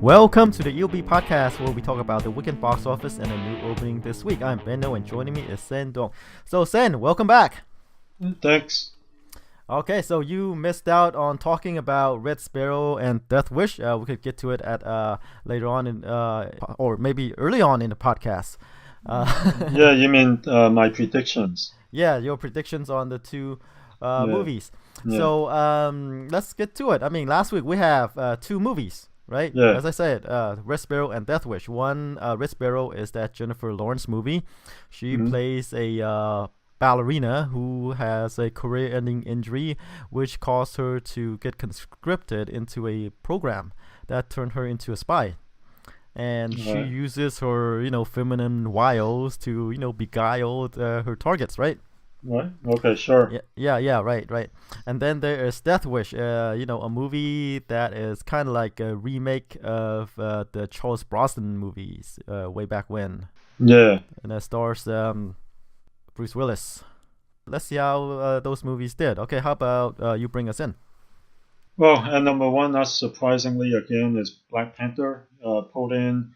Welcome to the EOB Podcast, where we talk about the weekend box office and a new opening this week. I'm Benno, and joining me is Sen Dong. So Sen, welcome back. Thanks. Okay, so you missed out on talking about Red Sparrow and Death Wish. We could get to it at later on in or maybe early on in the podcast. Yeah, you mean my predictions? Yeah, your predictions on the two movies. Yeah. So let's get to it. I mean, last week we have two movies. Right? Yeah. As I said, Red Sparrow and Death Wish. One, Red Sparrow is that Jennifer Lawrence movie. She plays a ballerina who has a career-ending injury, which caused her to get conscripted into a program that turned her into a spy. And she uses her, feminine wiles to, beguile her targets, right? Right. Okay, sure. Yeah, right. And then there is Death Wish, a movie that is kind of like a remake of the Charles Bronson movies way back when. Yeah. And that stars Bruce Willis. Let's see how those movies did. Okay, how about you bring us in? Well, and number one, not surprisingly, again, is Black Panther. Pulled in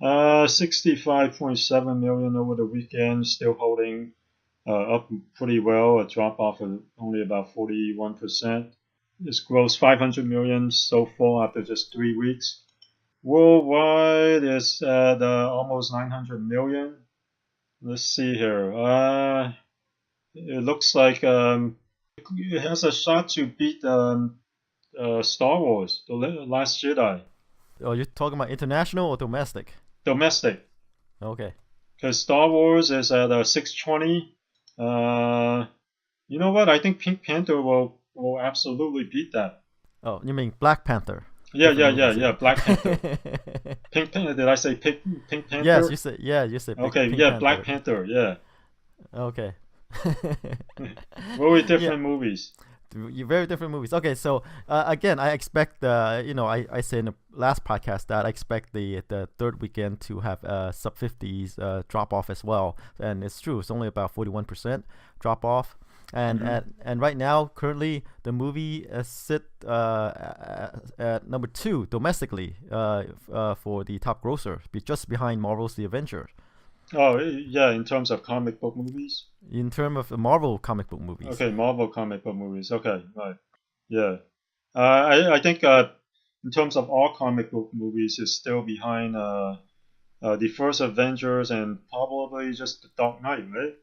65.7 million over the weekend, still holding up pretty well, a drop off of only about 41%. It's grossed 500 million so far after just 3 weeks. Worldwide is at almost 900 million. Let's see here. It looks like it has a shot to beat Star Wars, The Last Jedi. Oh, you're talking about international or domestic? Domestic. Okay. Because Star Wars is at 620. You know what? I think Pink Panther will absolutely beat that. Oh, you mean Black Panther? Yeah. Black Panther. Pink Panther. Did I say Pink Panther? Yes, you said. Okay, Pink yeah, Panther. Black Panther. Yeah. Okay. Very different movies. Very different movies. Okay, so again, I expect I said in the last podcast that I expect the third weekend to have sub 50s drop off as well, and it's true. It's only about 41% drop off, and right now, currently, the movie sit at number 2 domestically for the top grosser, just behind Marvel's The Avengers. Oh, yeah, in terms of comic book movies? In terms of the Marvel comic book movies. Okay, Marvel comic book movies. Okay, right. Yeah. I think in terms of all comic book movies, it's still behind the first Avengers and probably just The Dark Knight, right?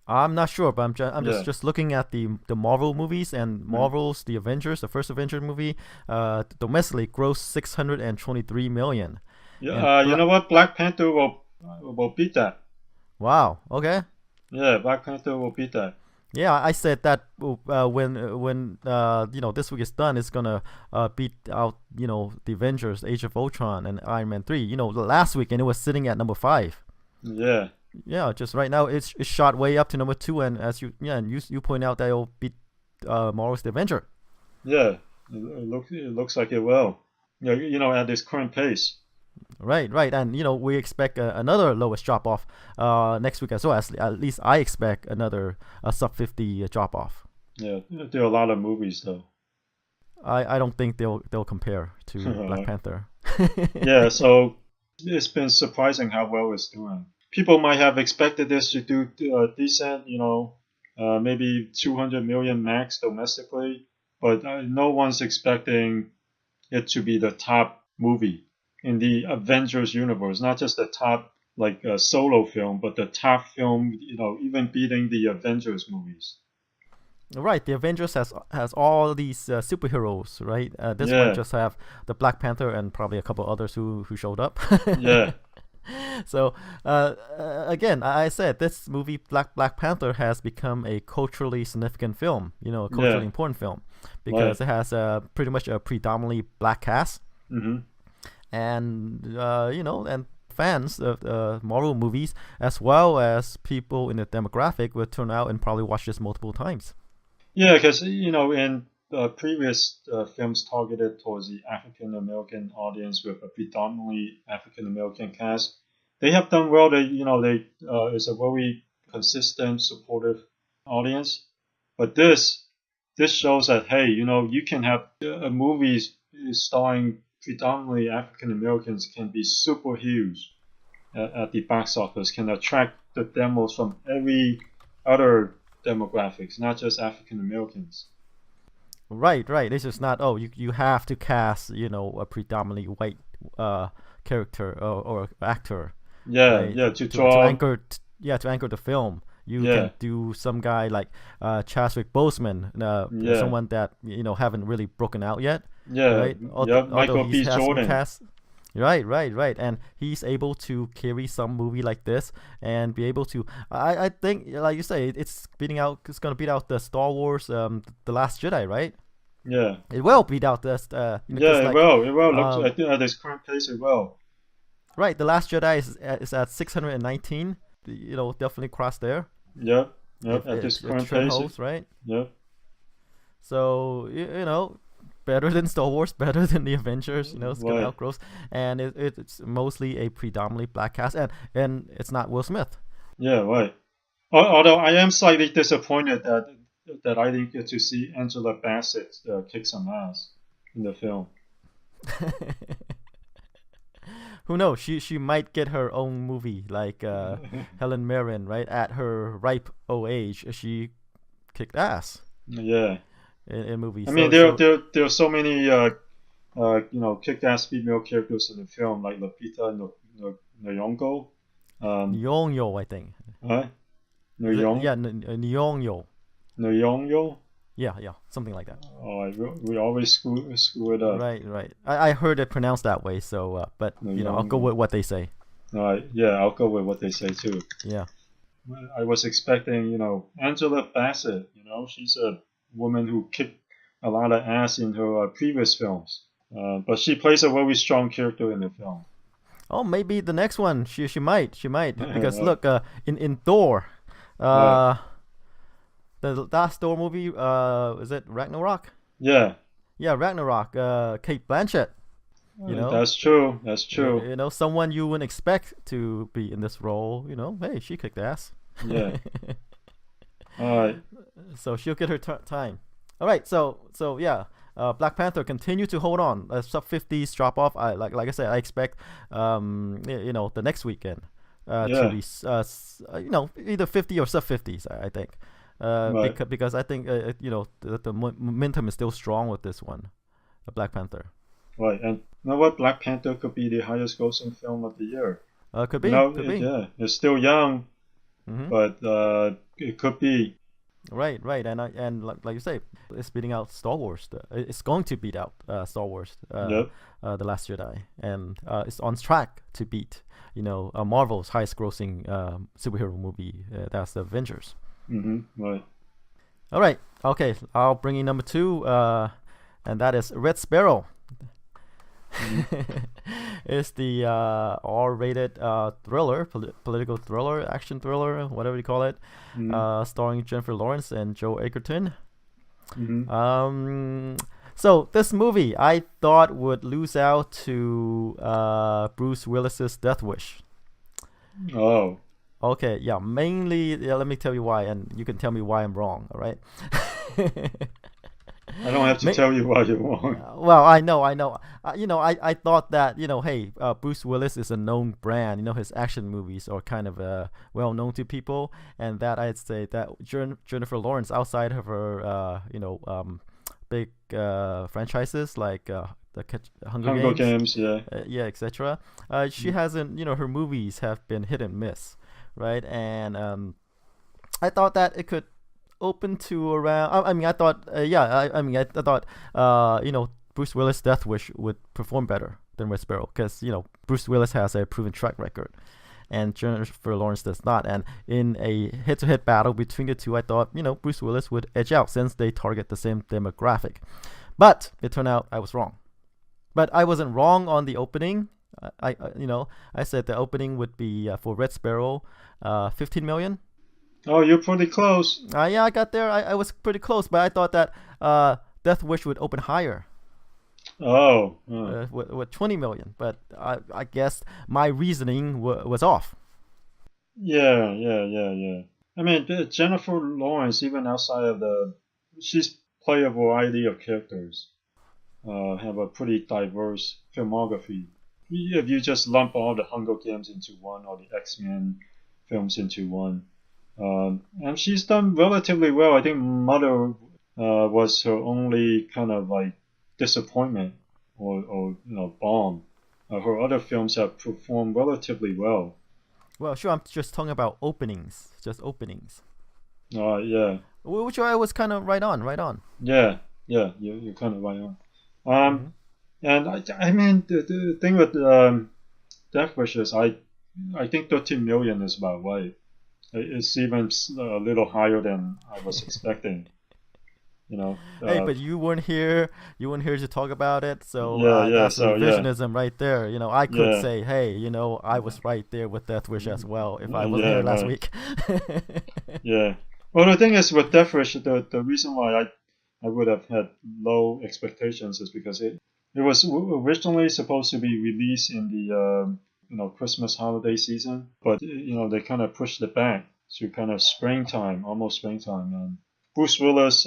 I'm not sure, but I'm just looking at the Marvel movies, and Marvel's The Avengers, the first Avengers movie, domestically grossed 623 million. Yeah, you know what? Black Panther will beat that. Wow. Okay. Yeah, Black Panther will beat that. Yeah, I said that when this week is done, it's gonna beat out The Avengers, Age of Ultron, and Iron Man 3. Last week, and it was sitting at number 5. Yeah. Yeah, just right now it's shot way up to number 2, and as you point out that it'll beat Marvel's The Avenger. Yeah, it looks like it will. At this current pace. Right, and we expect another lowest drop off next week as well. At least I expect another sub 50 drop off. Yeah, there are a lot of movies though. I don't think they'll compare to Black Panther. Yeah, so it's been surprising how well it's doing. People might have expected this to do decent, maybe 200 million max domestically, but no one's expecting it to be the top movie in the Avengers universe, not just the top solo film, but the top film, even beating the Avengers movies. Right, the Avengers has all these superheroes, right? This one just have the Black Panther and probably a couple others who showed up. Yeah. So again, I said this movie Black Panther has become a culturally significant film, a culturally important film, because it has pretty much a predominantly black cast. Mm-hmm. And and fans of Marvel movies, as well as people in the demographic, will turn out and probably watch this multiple times. Yeah, because in previous films targeted towards the African American audience with a predominantly African American cast, they have done well. It's a very consistent, supportive audience. But this shows that hey, you can have a movie starring predominantly African Americans can be super huge at the box office, can attract the demos from every other demographics, not just African Americans. Right. It's just not. Oh, you have to cast a predominantly white character or actor. Yeah, Right. yeah, to To draw. anchor. To anchor the film. You Yeah, can do some guy like Chadwick Boseman, yeah, someone that haven't really broken out yet, yeah, right? yeah. Although Michael he B. has some Jordan. cast. Right, and he's able to carry some movie like this and be able to. I think, like you say, it's beating out. It's gonna beat out the Star Wars, the Last Jedi, right? Yeah, It will beat out this, yeah. because It like, will. It will. Look, I um, think at this current pace, it will. right, the Last Jedi is at 619. Definitely cross there Yep, yep. if At this if current trend pace, holds, right? yep. So better than Star Wars, better than the Avengers. It's gonna Right. outgrow, and it's mostly a predominantly black cast, and it's not Will Smith. Yeah, right. Although I am slightly disappointed that I didn't get to see Angela Bassett kick some ass in the film. Who knows? She might get her own movie like Helen Mirren, right? At her ripe old age, she kicked ass Yeah. in movies. I mean, So so there are so many kick-ass female characters in the film, like Lupita Nyong'o, um, Nyong'o, I think. right? Is it? Nyong Yeah, Nyong'o. Nyong'o. Yeah, something like that. Oh, we always screw it up. Right. I heard it pronounced that way. So, but I'll go Nyong'o. with what they say. All right, yeah, I'll go with what they say too. Yeah. I was expecting, Angela Bassett. She's a woman who kicked a lot of ass in her previous films, but she plays a very strong character in the film. Oh, maybe the next one she might because Right, look, in Thor, right. uh, the last Thor movie, is it Ragnarok? Yeah, Yeah, Ragnarok. Kate Blanchett. You know, that's true. That's true. someone you wouldn't expect to be in this role. Hey, she kicked ass. Yeah. All right. So she'll get her time. All right. So yeah. Black Panther continue to hold on. Sub 50s drop off. Like I said, I expect the next weekend to Yeah. be either 50 or sub 50s. I think Right. because I think the momentum is still strong with this one, Black Panther. Right. And you know what? Black Panther could be the highest grossing film of the year. Could be. Yeah, it's still young, Hmm. but it could be. Right, and like you say, it's beating out Star Wars. It's going to beat out Star Wars, Yep. The Last Jedi, and it's on track to beat Marvel's highest grossing superhero movie. That's the Avengers. Right. All right, okay, I'll bring in number 2, and that is Red Sparrow. It's the R-rated thriller, political thriller, action thriller, whatever you call it, starring Jennifer Lawrence and Joe Egerton. So this movie I thought would lose out to Bruce Willis's Death Wish. Oh. Okay, yeah, mainly, let me tell you why, and you can tell me why I'm wrong, all right? I don't have to tell you why you're wrong. Well, I know. I thought that, hey, Bruce Willis is a known brand. His action movies are kind of well known to people, and that I'd say that Jennifer Lawrence, outside of her, big franchises like the Hunger Games, yeah. Yeah, etc. She hasn't, her movies have been hit and miss, right? And I thought that it could open to around. I thought, I thought, Bruce Willis' Death Wish would perform better than Red Sparrow because Bruce Willis has a proven track record, and Jennifer Lawrence does not. And in a head-to-head battle between the two, I thought Bruce Willis would edge out since they target the same demographic. But it turned out I was wrong. But I wasn't wrong on the opening. I said the opening would be for Red Sparrow, 15 million. Oh, you're pretty close. Yeah, I got there. I was pretty close, but I thought that Death Wish would open higher. Oh. With 20 million. But I guess my reasoning was off. Yeah. I mean, Jennifer Lawrence, even outside of she's played a variety of characters. have a pretty diverse filmography. If you just lump all the Hunger Games into one or the X-Men films into one. And she's done relatively well. I think Mother was her only kind of like disappointment or bomb. Her other films have performed relatively well. Well, sure. I'm just talking about openings, just openings. Yeah. Which I was kind of right on, right on. Yeah, you're kind of right on. And I mean, the thing with Death Wishes, I think 13 million is about right. It's even a little higher than I was expecting. Hey, but you weren't here. You weren't here to talk about it, so that's so revisionism right there. I could yeah, say, hey, I was right there with Death Wish as well if I wasn't here last week. Yeah. Well, the thing is with Death Wish, the reason why I would have had low expectations is because it was originally supposed to be released in the Christmas holiday season, but they kind of pushed it back to kind of springtime, almost springtime, and Bruce Willis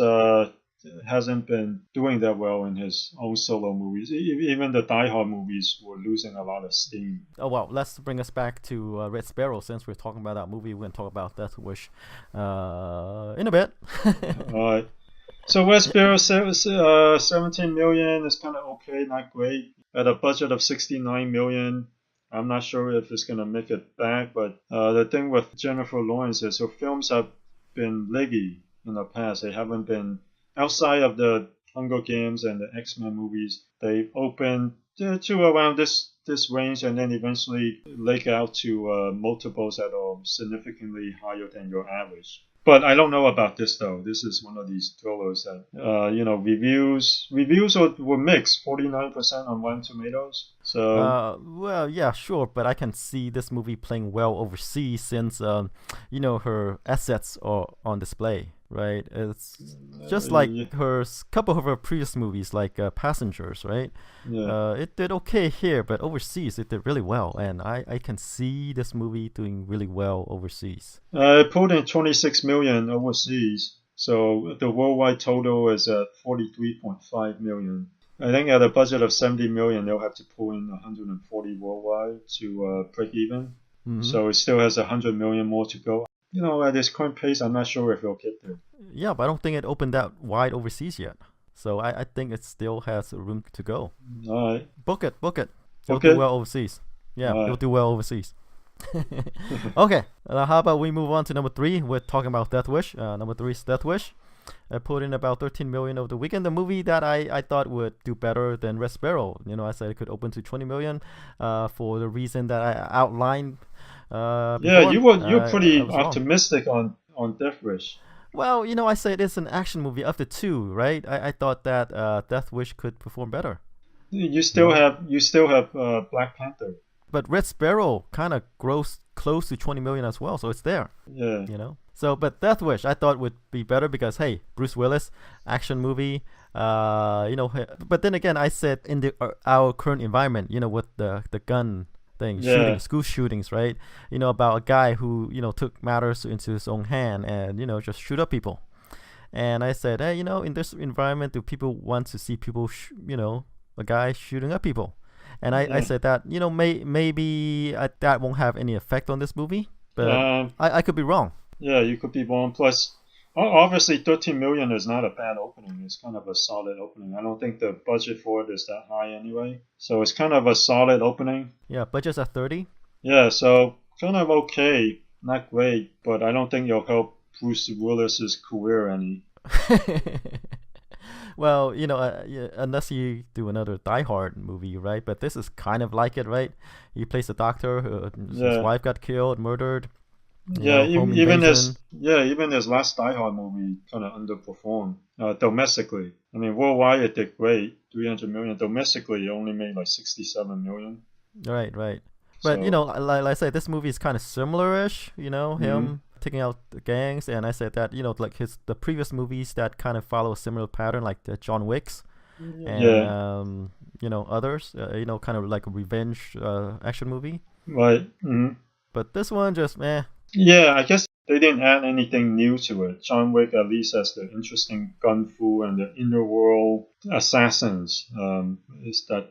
hasn't been doing that well in his own solo movies. Even the Die Hard movies were losing a lot of steam. Oh, well, let's bring us back to Red Sparrow. Since we're talking about that movie, we're going to talk about Death Wish in a bit. All right. So Red Sparrow, 17 million is kind of okay, not great. At a budget of 69 million, I'm not sure if it's going to make it back. But the thing with Jennifer Lawrence is her films have been leggy in the past. They haven't been outside of the Hunger Games and the X-Men movies. They opened to around this range and then eventually leg out to multiples that are significantly higher than your average. But I don't know about this though. This is one of these thrillers that reviews were mixed. 49% on Rotten Tomatoes. So well, yeah, sure, but I can see this movie playing well overseas since her assets are on display, right? It's just like couple of her previous movies, like Passengers, right? Yeah. It did okay here, but overseas it did really well, and I can see this movie doing really well overseas. It pulled in 26 million overseas, so the worldwide total is at 43.5 million. I think at a budget of 70 million, they'll have to pull in 140 worldwide to break even. Mm-hmm. So it still has 100 million more to go. At this current pace, I'm not sure if it'll get there. Yeah, but I don't think it opened that wide overseas yet. So I think it still has room to go. All right. Book it. It'll do well overseas. Yeah, it'll do well overseas. Okay, how about we move on to number 3? We're talking about Death Wish. Number 3 is Death Wish. I put in about 13 million over the weekend. The movie that I thought would do better than Red Sparrow. I said it could open to 20 million for the reason that I outlined before. Yeah, you're pretty optimistic on Death Wish. Well, I said it's an action movie of the two, right? I thought that Death Wish could perform better. You still have Black Panther. But Red Sparrow kind of grows close to 20 million as well, so it's there. Yeah. So, but Death Wish I thought would be better because, hey, Bruce Willis, action movie. But then again, I said in our current environment, with the gun thing, shooting, school shootings, right? About a guy who took matters into his own hand and just shoot up people. And I said, hey, in this environment, do people want to see people, a guy shooting up people? And I said that maybe that won't have any effect on this movie, but I could be wrong. Yeah, you could be wrong. Plus, obviously, 13 million is not a bad opening. It's kind of a solid opening. I don't think the budget for it is that high anyway, so it's kind of a solid opening. Yeah, budget's at 30. Yeah, so kind of okay, not great, but I don't think it'll help Bruce Willis's career any. Well, unless you do another Die Hard movie, right? But this is kind of like it, right? He plays a doctor. His wife got killed, murdered. Even his last Die Hard movie kind of underperformed domestically. I mean, worldwide it did great, 300 million. Domestically, it only made like 67 million. Right. But like I said, this movie is kind of similar-ish. Him taking out the gangs, and I said that like the previous movies that kind of follow a similar pattern, like the John Wicks, and others, kind of like a revenge action movie. Right. Mm-hmm. But this one just meh. Yeah, I guess they didn't add anything new to it. John Wick at least has the interesting gun fu and the inner world assassins.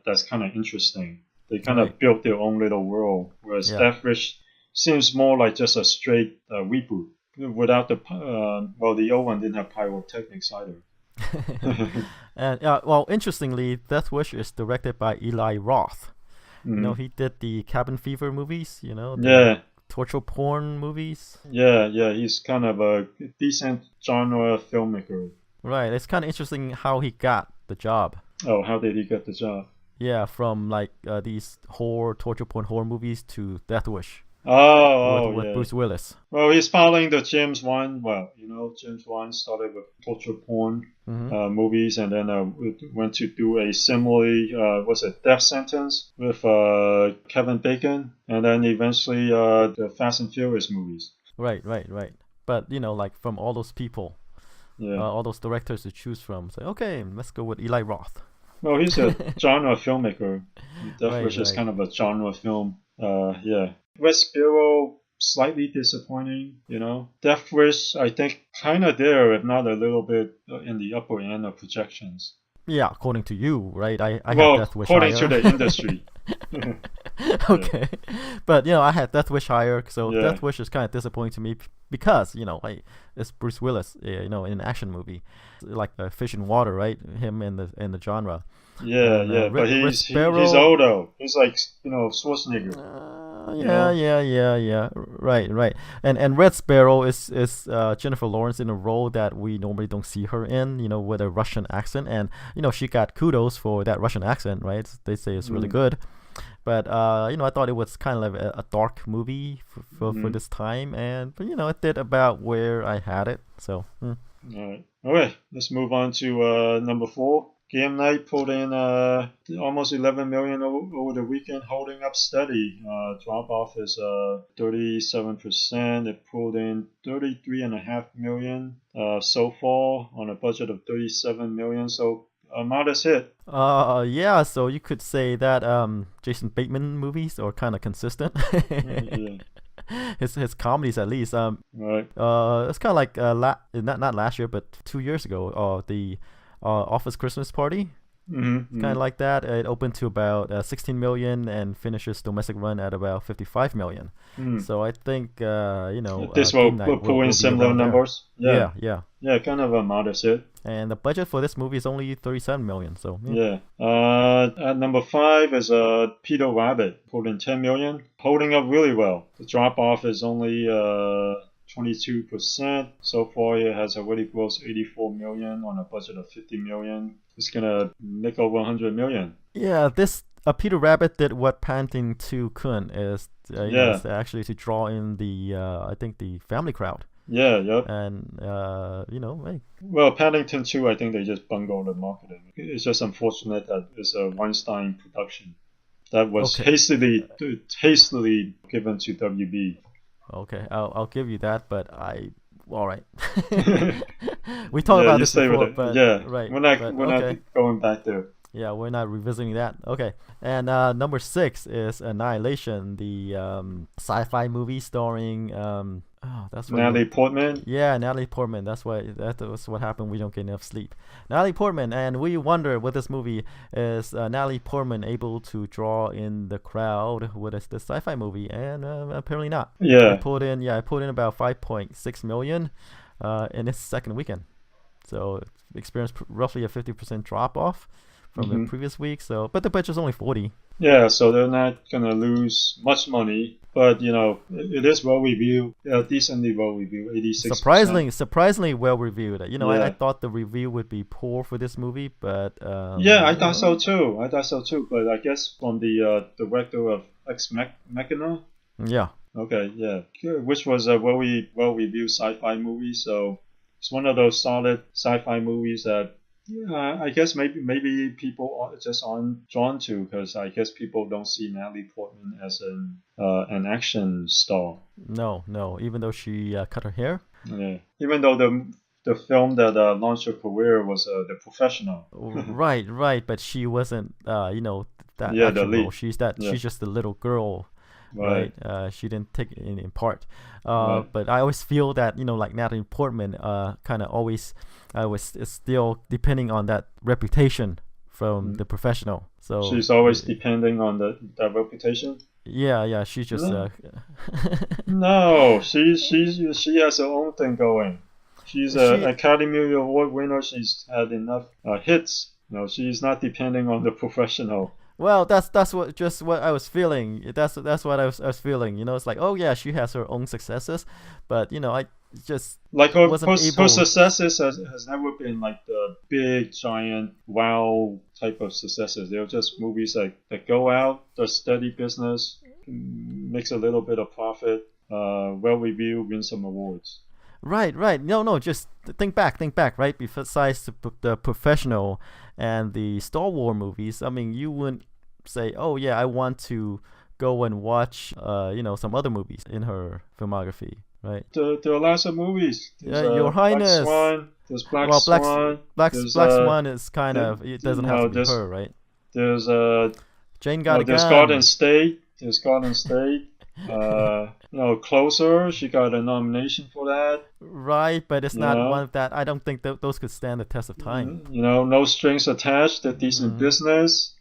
That's kind of interesting. They kind of built their own little world, whereas Death Wish seems more like just a straight reboot without the the old one didn't have pyrotechnics either. And well, interestingly, Death Wish is directed by Eli Roth. Mm-hmm. You know, he did the Cabin Fever movies. You know, torture porn movies. Yeah, he's kind of a decent genre filmmaker. Right, it's kind of interesting how he got the job. Oh, how did he get the job? Yeah, from like these torture porn horror movies to Death Wish. With Bruce Willis. Well, he's following the James Wan. Well, you know, James Wan started with torture porn movies, and then went to do a similarly, Death Sentence with Kevin Bacon, and then eventually the Fast and Furious movies. Right. But you know, like from all those people, all those directors to choose from, say, okay, let's go with Eli Roth. Well, he's a genre filmmaker. Death Wish is kind of a genre film. Red Sparrow, slightly disappointing, you know. Death Wish, I think, kind of there, if not a little bit in the upper end of projections. Yeah, according to you, right? I had Death Wish according higher. to the industry. Okay. But, you know, I had Death Wish higher, so Death Wish is kind of disappointing to me because, you know, like, it's Bruce Willis, you know, in an action movie. Like Fish in Water, right? Him in the genre. But he's old though. He's like, you know, Schwarzenegger. Yeah. Right. And Red Sparrow is Jennifer Lawrence in a role that we normally don't see her in, you know, with a Russian accent, and you know she got kudos for that Russian accent, right? They say it's really good. But you know, I thought it was kind of like a dark movie for this time, but you know, it did about where I had it. So. All right. Let's move on to number 4. Game Night pulled in almost 11 million over the weekend, holding up steady. Drop off is 37%. It pulled in 33.5 million so far on a budget of 37 million. So a modest hit. So you could say that Jason Bateman movies are kind of consistent. His comedies at least. Right. It's kind of like not last year, but 2 years ago. The Office Christmas Party. Kind of like that. It opened to about 16 million and finishes domestic run at about 55 million. So I think you know this will pull in similar numbers. Yeah, kind of a modest hit. And the budget for this movie is only 37 million. So at number 5 is Peter Rabbit, pulled in 10 million, holding up really well. The drop off is only 22%. So far, it has already grossed 84 million on a budget of 50 million. It's gonna make over 100 million. Yeah, this Peter Rabbit did what Paddington 2 couldn't, is is actually to draw in the I think the family crowd. And you know, hey. Well, Paddington 2, I think they just bungled the marketing. It's just unfortunate that it's a Weinstein production that was hastily given to WB. Okay, I'll give you that, but all right. We talked about this before, but right. We're not going back there. Yeah, we're not revisiting that. Okay, and number 6 is Annihilation, the sci-fi movie starring that's what Natalie Portman. Yeah, Natalie Portman. That was what happened. We don't get enough sleep. Natalie Portman, and we wonder with this movie, is Natalie Portman able to draw in the crowd with the sci-fi movie? And apparently not. I pulled in about 5.6 million in its second weekend, so it experienced roughly a 50% drop off from the previous week. So, but the budget's only 40. Yeah, so they're not gonna lose much money, but you know it is well reviewed, decently well reviewed, 86%. Surprisingly well reviewed. You know, I thought the review would be poor for this movie, but I thought so too. But I guess from the director of Ex Machina. Yeah. Okay. Yeah. Which was a well reviewed sci-fi movie. So it's one of those solid sci-fi movies that. Yeah, I guess maybe people just aren't drawn to, because I guess people don't see Natalie Portman as an action star. No. Even though she cut her hair. Yeah. Even though the film that launched her career was The Professional. Right. But she wasn't that the lead. She's just the little girl. Right. She didn't take it in part. Right. But I always feel that like Natalie Portman, kind of always was still depending on that reputation from the professional. So she's always depending on that reputation. Yeah, she just no, she has her own thing going. She's an Academy Award winner. She's had enough hits. She's not depending on the professional. Well, that's what I was feeling. That's what I was feeling. It's like, oh yeah, she has her own successes, but I just like her wasn't her successes has never been like the big giant wow type of successes. They're just movies that go out, does steady business, makes a little bit of profit, well reviewed, win some awards. Right. No, just think back, right? Besides the professional and the Star Wars movies, I mean, you wouldn't say, oh yeah, I want to go and watch, some other movies in her filmography, right? There are lots of movies. There's, Your Highness. Black Swan. There's Black Swan. Black Swan is kind of, it doesn't have to be her, right? There's Jane got a gun. There's Garden State. Closer. She got a nomination for that. Right, but it's not one of that. I don't think those could stand the test of time. No Strings Attached. A Decent Business.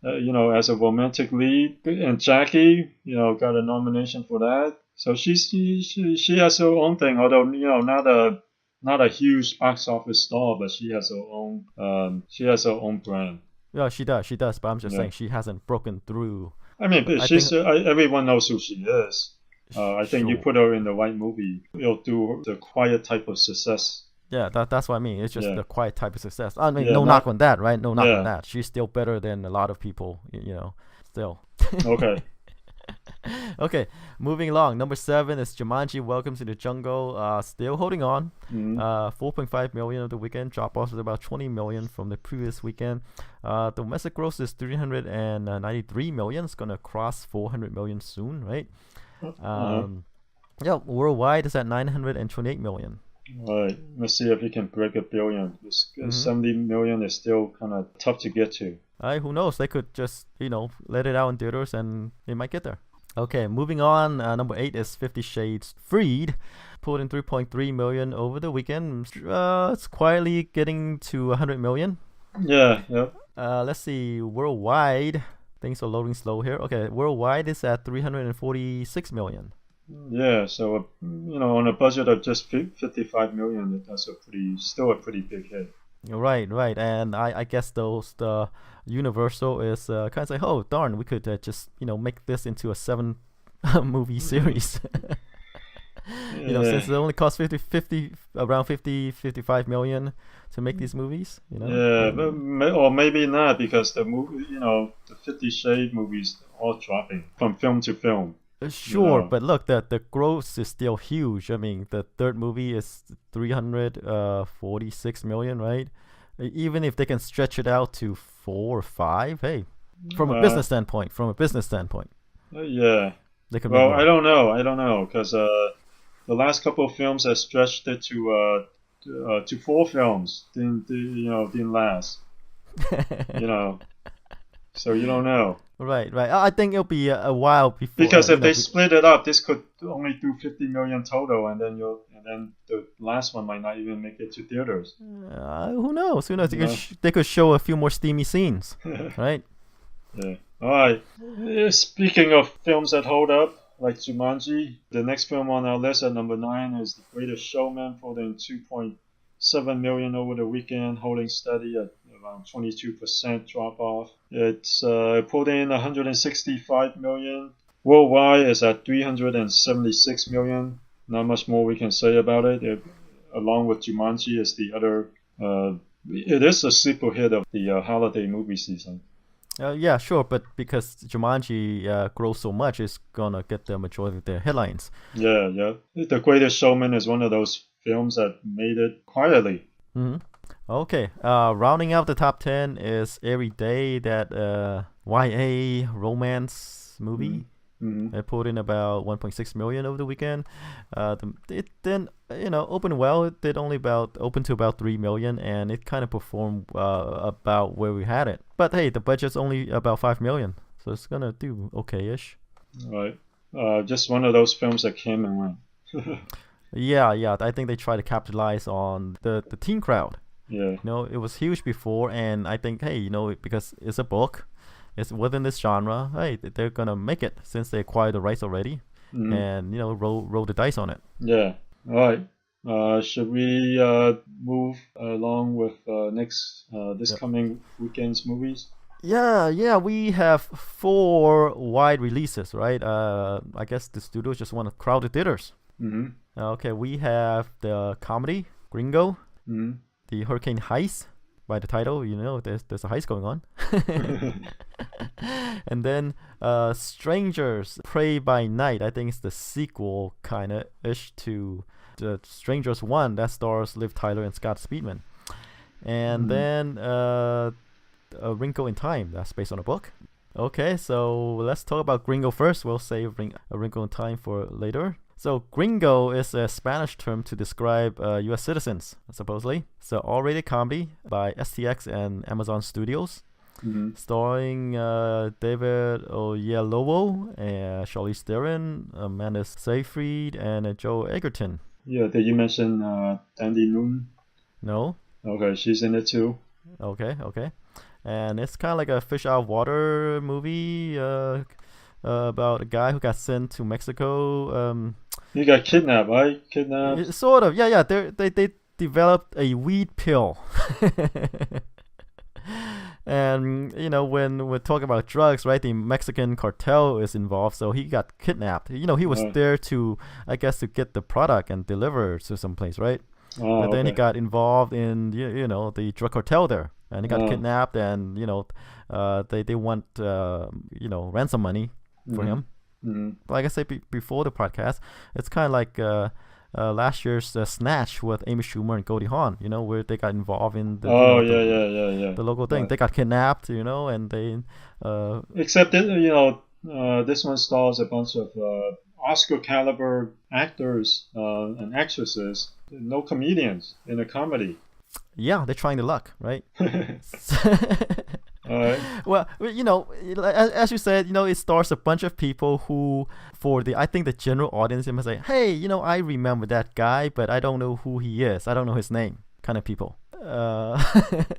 As a romantic lead, and Jackie, got a nomination for that. So she has her own thing. Although not a huge box office star, but she has her own brand. Yeah, she does. But I'm just saying she hasn't broken through. I mean, everyone knows who she is. I think you put her in the right movie, you'll do the quiet type of success. Yeah, that's what I mean. It's just the quiet type of success. I mean, knock on that, right? No knock on that. She's still better than a lot of people, still. Okay. Okay, moving along. Number 7 is Jumanji: Welcome to the Jungle. Still holding on. 4.5 million of the weekend. Drop off is about 20 million from the previous weekend. Domestic gross is 393 million. It's gonna cross 400 million soon, right? Yeah, worldwide is at 928 million. All right, let's see if you can break $1 billion. 70 million is still kind of tough to get to. Who knows? They could just, let it out in theaters and they might get there. Okay, moving on. Number 8 is 50 Shades Freed. Pulled in 3.3 million over the weekend. It's quietly getting to 100 million. Yeah. Let's see. Worldwide, things are loading slow here. Okay, worldwide is at 346 million. Yeah, so on a budget of just 55 million, that's still a pretty big hit. Right, and I guess the Universal is kind of like, oh darn, we could just make this into a 7 movie series. Since it only costs around 55 million to make these movies. Yeah, or maybe not, because the movie, the 50 Shades movies are all dropping from film to film. Sure, but look, the gross is still huge. I mean, the third movie is 346 million, right? Even if they can stretch it out to 4 or 5, hey, from a business standpoint. Yeah. They could. Well, I don't know, because the last couple of films have stretched it to 4 films. Didn't last. So you don't know. Right. I think it'll be a while before. Because if they split it up, this could only do 50 million total, and then the last one might not even make it to theaters. Who knows? They could show a few more steamy scenes, right? Yeah. All right. Speaking of films that hold up, like Jumanji, the next film on our list at number 9 is The Greatest Showman, holding 2.7 million over the weekend, holding steady at around 22% drop off. It's pulled in 165 million. Worldwide is at 376 million. Not much more we can say about it. Along with Jumanji is the other. It is a sleeper hit of the holiday movie season. Yeah, sure, but because Jumanji grows so much, it's gonna get the majority of the headlines. Yeah. The Greatest Showman is one of those films that made it quietly. Okay, rounding out the top 10 is Every Day, that YA romance movie. It pulled in about 1.6 million over the weekend. It then opened well. It did only open to about 3 million, and it kind of performed about where we had it. But hey, the budget's only about 5 million, so it's gonna do okay-ish. Right. just one of those films that came and went. Yeah. I think they try to capitalize on the teen crowd. Yeah. It was huge before, and I think, hey, because it's a book, it's within this genre. Hey, they're gonna make it since they acquired the rights already, and roll the dice on it. Yeah. All right. Should we move along with this coming weekend's movies? Yeah. We have 4 wide releases, right? I guess the studios just want to crowd the theaters. Okay, we have the comedy Gringo, the Hurricane Heist. By the title, there's a heist going on. And then Strangers Prey by Night. I think it's the sequel kind of ish to the Strangers 1 that stars Liv Tyler and Scott Speedman. And then A Wrinkle in Time. That's based on a book. Okay, so let's talk about Gringo first. We'll save A Wrinkle in Time for later. So Gringo is a Spanish term to describe U.S. citizens, supposedly. It's an R-rated comedy by STX and Amazon Studios, starring David Oyelowo, Charlize Theron, Amanda Seyfried, and Joe Egerton. Yeah, did you mention Tandy Newton? No. Okay, she's in it too. Okay. And it's kind of like a fish out of water movie about a guy who got sent to Mexico. He got kidnapped, right? Kidnapped? Sort of, yeah. They developed a weed pill. And, when we're talking about drugs, right, the Mexican cartel is involved, so he got kidnapped. He was there to, I guess, to get the product and deliver to some place, right? But then he got involved in, the drug cartel there. And he got kidnapped, and, they want, ransom money for him. Like I said before the podcast, it's kind of like last year's Snatch with Amy Schumer and Goldie Hawn, where they got involved in the the local thing. Right. They got kidnapped, and they except this one stars a bunch of Oscar caliber actors and actresses, no comedians in a comedy. Yeah, they're trying their luck, right? Right. Well, as you said, it stars a bunch of people who, I think the general audience, they must say, hey, I remember that guy, but I don't know who he is. I don't know his name, kind of people. Well,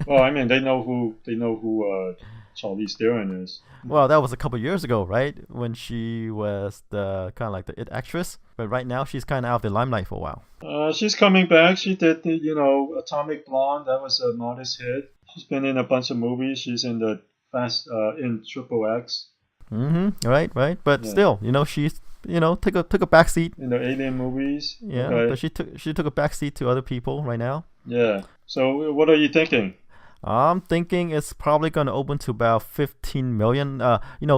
I mean, they know who Charlize Theron is. Well, that was a couple years ago, right? When she was the kind of like the it actress. But right now, she's kind of out of the limelight for a while. She's coming back. She did the, Atomic Blonde. That was a modest hit. She's been in a bunch of movies. She's in the in Triple X. Right. But still, she's took a backseat in the Alien movies. Yeah, okay. But she took a backseat to other people right now. Yeah. So what are you thinking? I'm thinking it's probably gonna open to about 15 million. Amy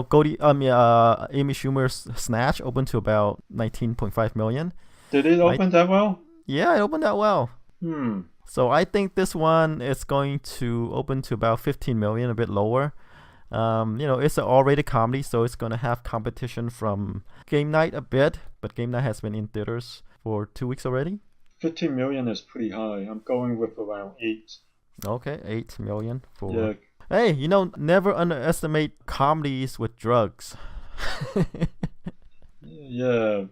Schumer's Snatch opened to about 19.5 million. Did it open that well? Yeah, it opened that well. So I think this one is going to open to about 15 million, a bit lower. It's an R-rated comedy, so it's gonna have competition from Game Night a bit, but Game Night has been in theaters for 2 weeks already. 15 million is pretty high. I'm going with around 8. Okay, 8 million for. Yeah. Hey, never underestimate comedies with drugs. Yeah,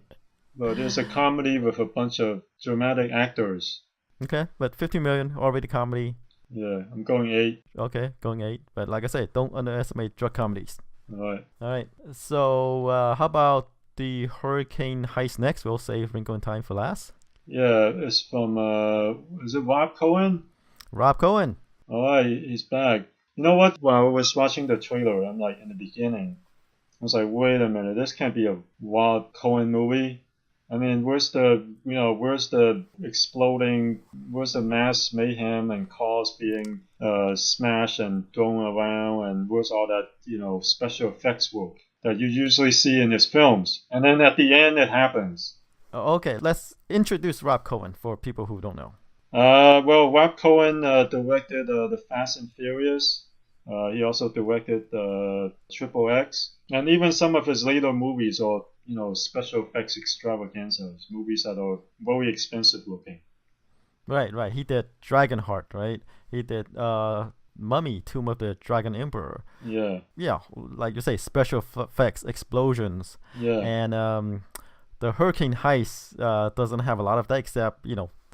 but there's a comedy with a bunch of dramatic actors. Okay, but 15 million already comedy. Yeah, I'm going 8. Okay, going 8. But like I said, don't underestimate drug comedies. All right. So how about the Hurricane Heist next? We'll save Wrinkle in Time for last. Yeah, it's from is it Rob Cohen? Rob Cohen. Oh, he's back. You know what? While I was watching the trailer, I'm like, in the beginning, I was like, wait a minute, this can't be a Rob Cohen movie. I mean, where's the exploding, where's the mass mayhem and cars being smashed and thrown around, and where's all that, special effects work that you usually see in his films? And then at the end, it happens. Okay, let's introduce Rob Cohen for people who don't know. Well, Rob Cohen directed the Fast and Furious. He also directed Triple X, and even some of his later movies are, special effects extravaganzas, movies that are very expensive looking. Right. He did Dragonheart, right? He did Mummy, Tomb of the Dragon Emperor. Yeah. Yeah, like you say, special effects, explosions, Yeah. and the Hurricane Heist doesn't have a lot of that except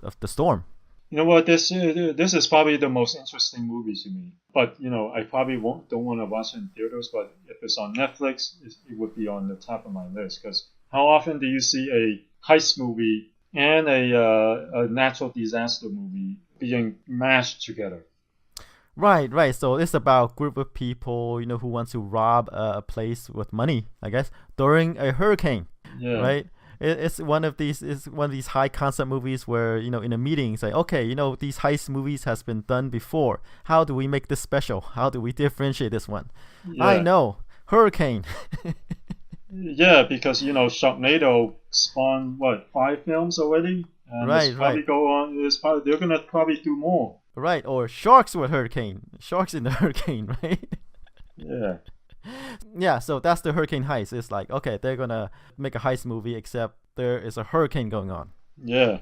of the storm. You know what? This is probably the most interesting movie to me. But I probably don't want to watch it in theaters. But if it's on Netflix, it would be on the top of my list. Because how often do you see a heist movie and a natural disaster movie being mashed together? Right. So it's about a group of people, who wants to rob a place with money, I guess, during a hurricane. Yeah. Right. It's one of these high concept movies where in a meeting say, okay, these heist movies has been done before. How do we make this special? How do we differentiate this one? Yeah. I know, hurricane. Yeah, because Sharknado spawned 5 films already, and they're gonna probably do more. Right, or sharks with hurricane. Sharks in the hurricane, right? Yeah. Yeah, so that's the Hurricane Heist. It's like, okay, they're gonna make a heist movie, except there is a hurricane going on. Yeah.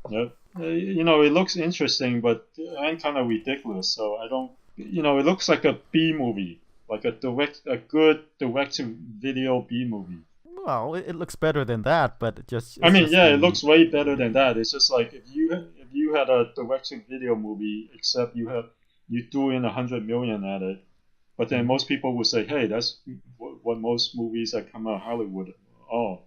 Yep. It looks interesting, but and kind of ridiculous. So I don't. It looks like a B movie, like a good direct-to-video B movie. Well, it looks better than that, but it looks way better than that. It's just like if you had a direct-to-video movie, except you threw in $100 million at it. But then most people would say, hey, that's what most movies that come out of Hollywood are.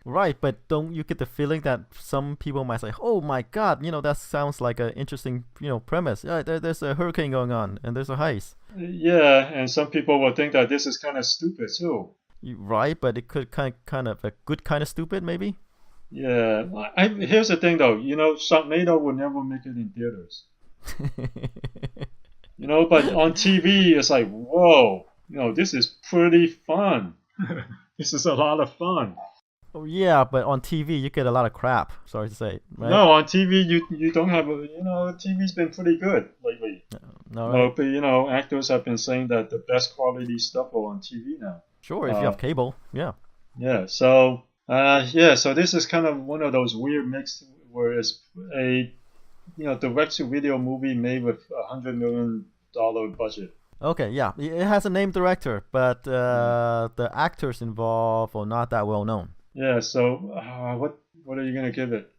Right, but don't you get the feeling that some people might say, oh my God, that sounds like an interesting, premise. Yeah, there's a hurricane going on and there's a heist. Yeah, and some people will think that this is kind of stupid too. Right, but it could kind of a good kind of stupid maybe. Yeah, here's the thing though, Sharknado will never make it in theaters. But on TV, it's like, whoa, this is pretty fun. This is a lot of fun. Oh yeah, but on TV you get a lot of crap. Sorry to say. Right? No, on TV you don't have TV's been pretty good lately. No, right. But actors have been saying that the best quality stuff are on TV now. Sure, if you have cable, yeah. Yeah. So so this is kind of one of those weird mix where it's a direct-to-video movie made with $100 million budget. Okay, yeah, it has a named director, but the actors involved are not that well known. Yeah, so what are you gonna give it?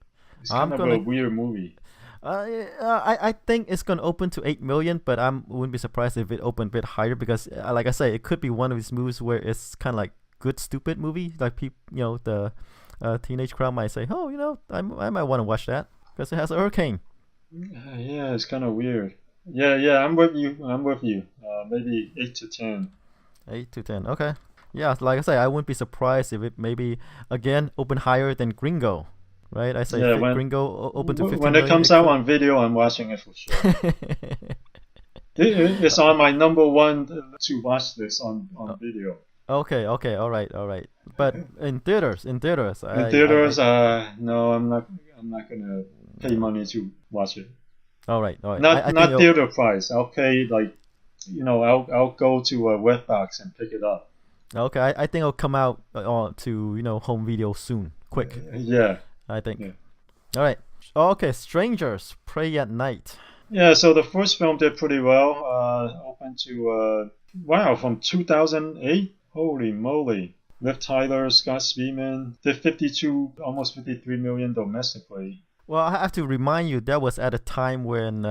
It's kind of a weird movie. I think it's gonna open to 8 million, but I wouldn't be surprised if it opened a bit higher because, like I say, it could be one of these movies where it's kind of like good stupid movie. Like people, the teenage crowd might say, oh, I might want to watch that because it has a hurricane. Yeah, it's kind of weird. Yeah, I'm with you. Maybe 8 to 10. 8 to 10. Okay. Yeah, like I say, I wouldn't be surprised if it maybe again open higher than Gringo, right? I say Gringo open to 15 when it comes out on video, I'm watching it for sure. It's on my number one to watch this on video. Okay, all right. But in theaters, no, I'm not gonna pay money to watch it. All right. Not theater price. I'll pay I'll go to a Redbox and pick it up. Okay, I think it'll come out to home video soon, quick. Yeah. I think. Yeah. All right. Okay, Strangers Pray at Night. Yeah, so the first film did pretty well. Open to from 2008. Holy moly! Liv Tyler, Scott Speedman did 52, almost 53 million domestically. Well, I have to remind you that was at a time when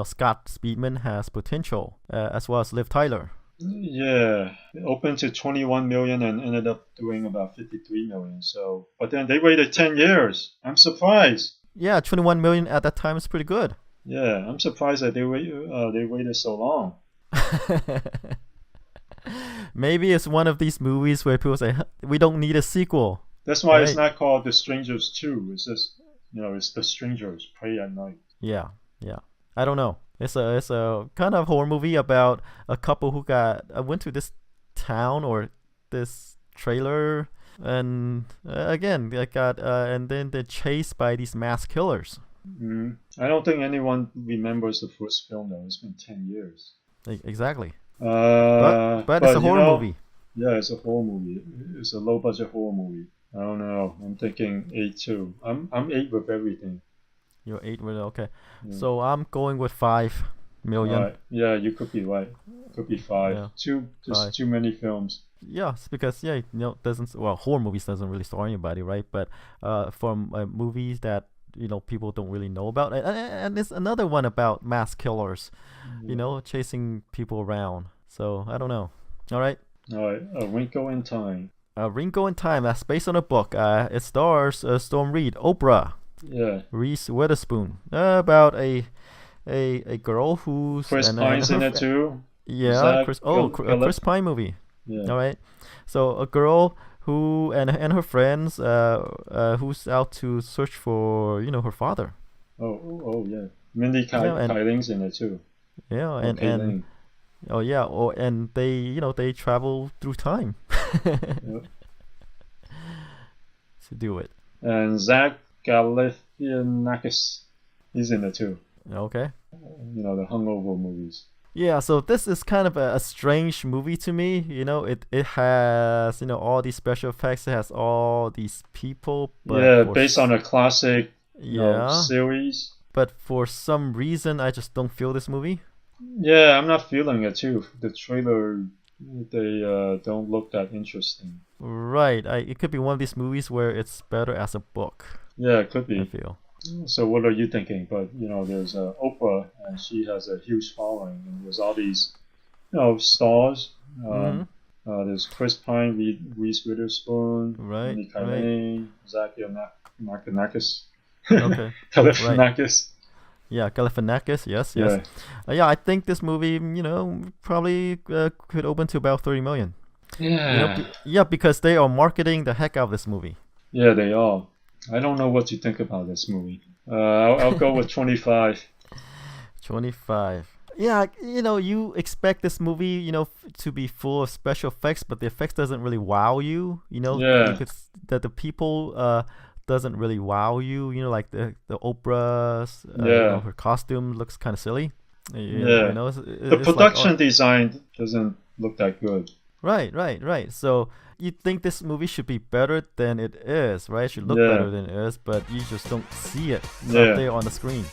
Scott Speedman has potential, as well as Liv Tyler. Yeah, it opened to 21 million and ended up doing about 53 million. So, but then they waited 10 years. I'm surprised. Yeah, 21 million at that time is pretty good. Yeah, I'm surprised that they waited so long. Maybe it's one of these movies where people say we don't need a sequel. That's why it's not called The Strangers 2. It's just it's The Strangers Pray at Night. Yeah. I don't know. It's a kind of horror movie about a couple who went to this town or this trailer, and again they got and then they're chased by these mass killers. I don't think anyone remembers the first film though. It's been 10 years. Exactly. But it's a horror movie. Yeah, it's a horror movie. It's a low budget horror movie. I don't know. I'm thinking 8 too. I'm 8 with everything. You're 8 with okay. Yeah. So I'm going with 5. million. Right. Yeah, you could be right. Could be 5. Yeah. Just 5. too many films. Yeah, it's because doesn't horror movies doesn't really star anybody, right? But from movies that people don't really know about, and there's another one about mass killers, chasing people around. So I don't know. All right. All right. A Wrinkle in Time. Wrinkle in Time. That's based on a book. It stars Storm Reed, Oprah, Yeah. Reese Witherspoon. About a girl who's Chris Pine's in it too. Yeah, Chris Pine movie. Yeah. All right. So a girl who and her friends who's out to search for her father. Oh yeah. Mindy Kaling's in it too. Yeah, and oh yeah, and they travel through time Yep. to do it. And Zach Galifianakis, he's in it too. Okay. The Hungover movies. Yeah, so this is kind of a strange movie to me. It has all these special effects. It has all these people. But based on a classic series. But for some reason, I just don't feel this movie. Yeah, I'm not feeling it too. The trailer, they don't look that interesting. Right. It could be one of these movies where it's better as a book. Yeah, it could be. I feel. So what are you thinking? But there's Oprah, and she has a huge following, and there's all these stars. There's Chris Pine, Reese Witherspoon, right, Mindy Kaling, Zach Galifianakis. Okay. Galifianakis. Yeah, Galifianakis. Yes. Yeah, I think this movie, probably could open to about 30 million. Yeah. Because they are marketing the heck out of this movie. Yeah, they are. I don't know what you think about this movie. I'll go with 25. 25. Yeah, you expect this movie, to be full of special effects, but the effects doesn't really wow you. Yeah. That the people doesn't really wow you. Like the Oprah's, her costume looks kind of silly. The production design doesn't look that good. Right. So you think this movie should be better than it is, right? It should look better than it is, but you just don't see it out there on the screen.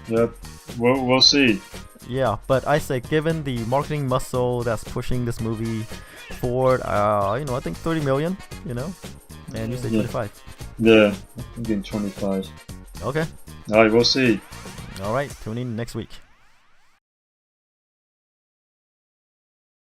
Yep. We'll see. Yeah, but I say given the marketing muscle that's pushing this movie forward, I think 30 million, and you say 25. Yeah, I'm thinking 25. Okay. All right, we'll see. All right, tune in next week.